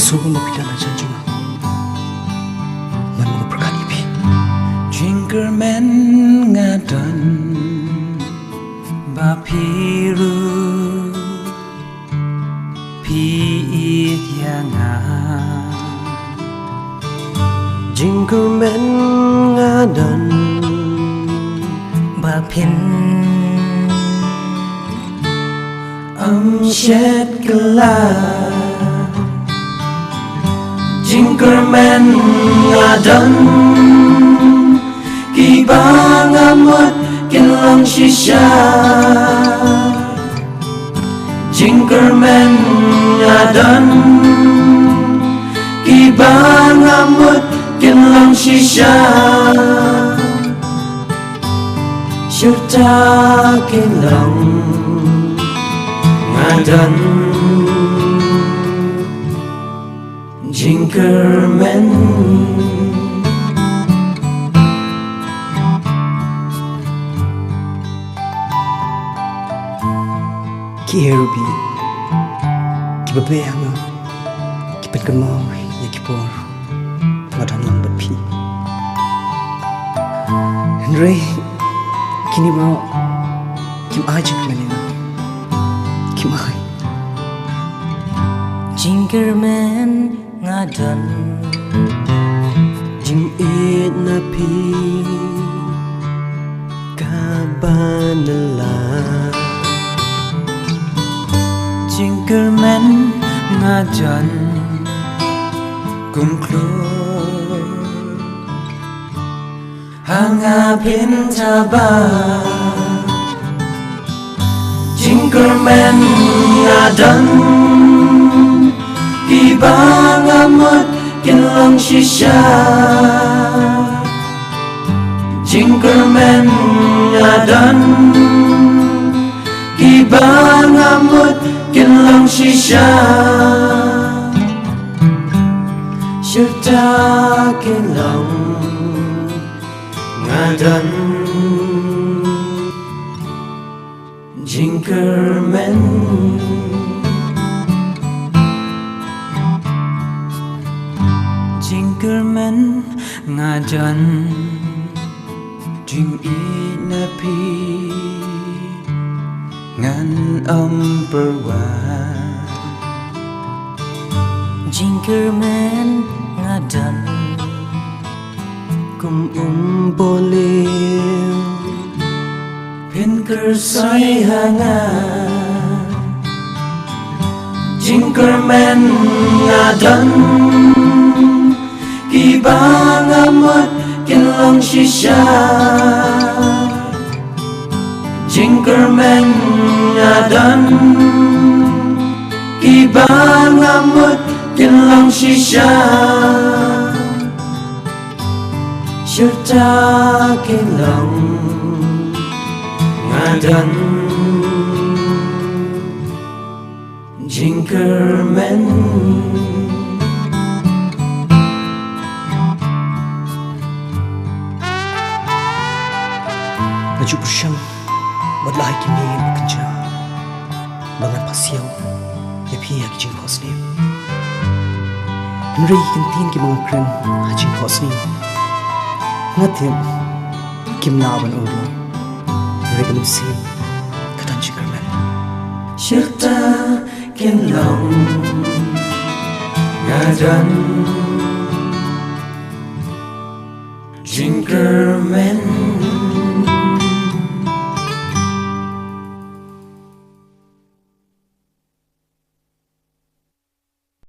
Sugo mapitala janjunga man mga prakalipi Jinkerman ngadon bapiru piit yanga Jinkerman ngadon bapin shed gelap Jinkerman ngadon kibang amot kilang shisha Jinkerman ngadon kibang amot kilang shisha Syurta kilang ngadon Jinkerman Kiherubi Kibabayanga Kipagkamaw Yakipor Pangadan lang bapi Henry Kini mau Kim ajak manina Kim ay Jinkerman ngadon Jing it na pi Kabanala Jinkerman ngadon kumklur hangapin tabah Jinkerman ngadon ibang amot kilang shisha Jinkerman ngadon ibang amot kilang shisha Syurta kilang ngadon Jinkerman Jinkerman ngadon Jing inapi ngan perwa Jinkerman ngadon Kum boliw pin kersai hanga Jinkerman ngadon kibang amot kilang shisha Jinkerman ngadon kibang amot kilang shisha Syurta kilang ngadon Jinkerman Maju bersang Wadlahi kini bekerja Bangan pasiaw Yapi hak jing khosni Henry kintin ki mga kren Hajing khosni Ngatim Kim laban ulo Regalusi Katan Jinkerman Syurta kilang ngadon Jinkerman